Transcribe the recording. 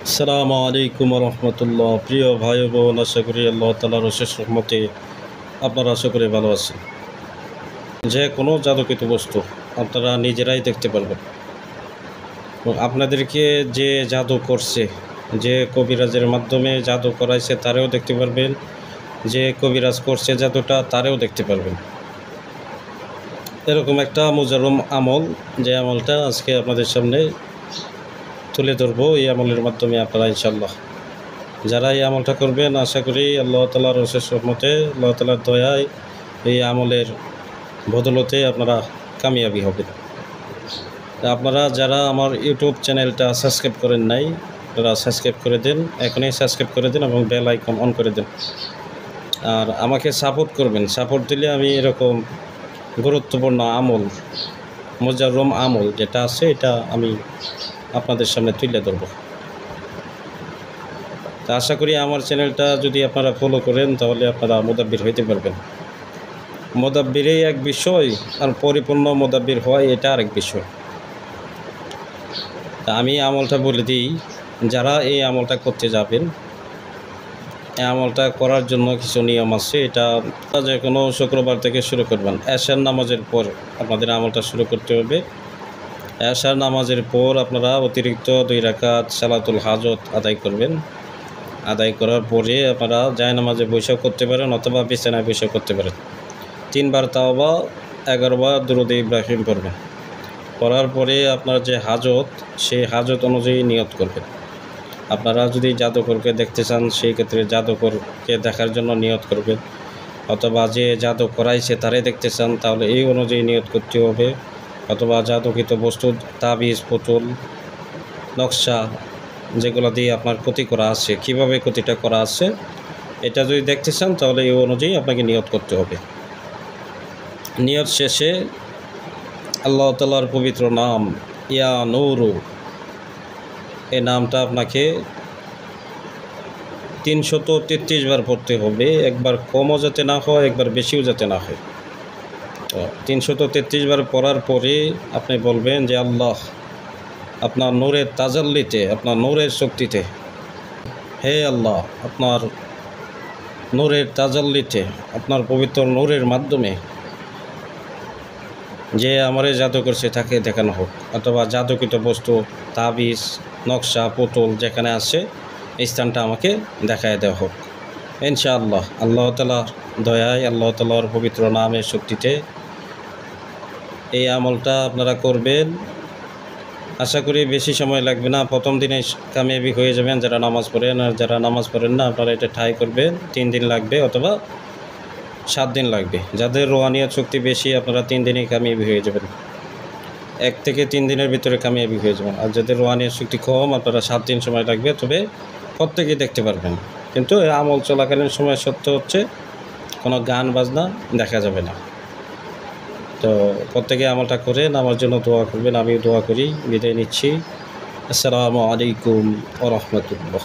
আসসালামু আলাইকুম রহমতুল্লাহ। প্রিয় ভাই বোন, আশা করি আল্লাহ তাআলার অশেষ রহমতে আপনারা আশা করি ভালো আছেন। যে কোনো জাদুকৃত বস্তু আপনারা নিজেরাই দেখতে পারবেন। এবং আপনাদেরকে যে জাদু করছে, যে কবিরাজের মাধ্যমে জাদু করাইছে তারেও দেখতে পারবেন, যে কবিরাজ করছে জাদুটা তারেও দেখতে পারবেন। এরকম একটা মুজাররম আমল, যে আমলটা আজকে আপনাদের সামনে তুলে ধরবো। এই আমলের মাধ্যমে আপনারা ইনশাআল্লাহ যারা এই আমলটা করবেন, আশা করি আল্লাহ তাআলার অশেষ রহমতে, আল্লাহ তাআলার দয়ায় এই আমলের বদলতে আপনারা কামিয়াবি হবেন। আপনারা যারা আমার ইউটিউব চ্যানেলটা সাবস্ক্রাইব করেন নাই, তারা সাবস্ক্রাইব করে দেন, এখনই সাবস্ক্রাইব করে দেন এবং বেল আইকন অন করে দেন। আর আমাকে সাপোর্ট করবেন। সাপোর্ট দিলে আমি এরকম গুরুত্বপূর্ণ আমল, মুজাররম আমল যেটা আছে, এটা আমি আপনাদের সামনে তুলে ধরব। তা আশা করি আমার চ্যানেলটা যদি আপনারা ফলো করেন তাহলে আপনারা মুদাব্বির হইতে পারবেন। মুদাব্বিরই এক বিষয়, আর পরিপূর্ণ মুদাব্বির হয় এটা আরেক বিষয়। তা আমি আমলটা বলে দিই, যারা এই আমলটা করতে যাবেন, এই আমলটা করার জন্য কিছু নিয়ম আছে। এটা যে কোনো শুক্রবার থেকে শুরু করবেন। এশার নামাজের পর আপনাদের আমলটা শুরু করতে হবে। এশার নামাজের পর আপনারা অতিরিক্ত 2 রাকাত সালাতুল হাজত আদায় করবেন। আদায় করার পরে আপনারা জায়নামাজে বৈশাখ করতে পারেন অথবা বিছানায় বৈশাখ করতে পারেন। 3 বার তাওবা, 11 বার দুরূদে ইব্রাহিম পড়বেন। পড়ার পরে আপনার যে হাজত, সেই হাজত অনুযায়ী নিয়ত করবেন। আপনারা যদি জাদুকরকে দেখতে চান, সেই ক্ষেত্রে জাদুকরকে দেখার জন্য নিয়ত করবেন, অথবা যে জাদু করাইছে তারে দেখতে চান তাহলে এই অনুযায়ী নিয়ত করতে হবে। অথবা জাদুকৃত বস্তু, তাবিজ, পুতুল, নকশা যেগুলো দিয়ে আপনার ক্ষতি করা আছে, কিভাবে ক্ষতিটা করা আছে, এটা যদি দেখতে চান তাহলে এই অনুযায়ী আপনাকে নিয়ত করতে হবে। নিয়ত শেষে আল্লাহ তাআলার পবিত্র নাম ইয়া নূরু, এই নামটা আপনাকে 333 বার পড়তে হবে। একবার কমও যাতে না হয়, একবার বেশিও যাতে না হয়। তো 333 বার পড়ার পরে আপনি বলবেন যে আল্লাহ, আপনার নূরের তাজাল্লিতে, আপনার নূরের শক্তিতে, হে আল্লাহ, আপনার নূরের তাজাল্লিতে, আপনার পবিত্র নূরের মাধ্যমে যে আমারে জাদু করছে তাকে দেখানো হোক, অথবা জাদুকৃত বস্তু, তাবিজ, নকশা, পুতুল যেখানে আছে এই স্থানটা আমাকে দেখায় দেওয়া হোক। ইনশাআল্লাহ আল্লাহ তাআলার দয়ায়, আল্লাহ তাআলার পবিত্র নামের শক্তিতে এই আমলটা আপনারা করবেন। আশা করি বেশি সময় লাগবে না, প্রথম দিনে কামিয়াবি হয়ে যাবেন যারা নামাজ পড়েন। আর যারা নামাজ পড়েন না, আপনারা এটা ট্রাই করবেন। 3 দিন লাগবে অথবা 7 দিন লাগবে। যাদের রুহানিয়ত শক্তি বেশি, আপনারা 3 দিনেই কামিয়াবি হয়ে যাবেন। 1 থেকে 3 দিনের ভিতরে কামিয়াবি হয়ে যাবেন। আর যাদের রুহানিয়ত শক্তি কম, আপনারা 7 দিন সময় লাগবে, তবে প্রত্যেকেই দেখতে পারবেন। কিন্তু এই আমল চলাকালীন সময় সত্য হচ্ছে কোনো গান বাজনা দেখা যাবে না। তো প্রত্যেকে আমলটা করে আমার জন্য দোয়া করবেন। আমিও দোয়া করি। বিদায় নিচ্ছি। আসসালামু আলাইকুম ওয়া রাহমাতুল্লাহ।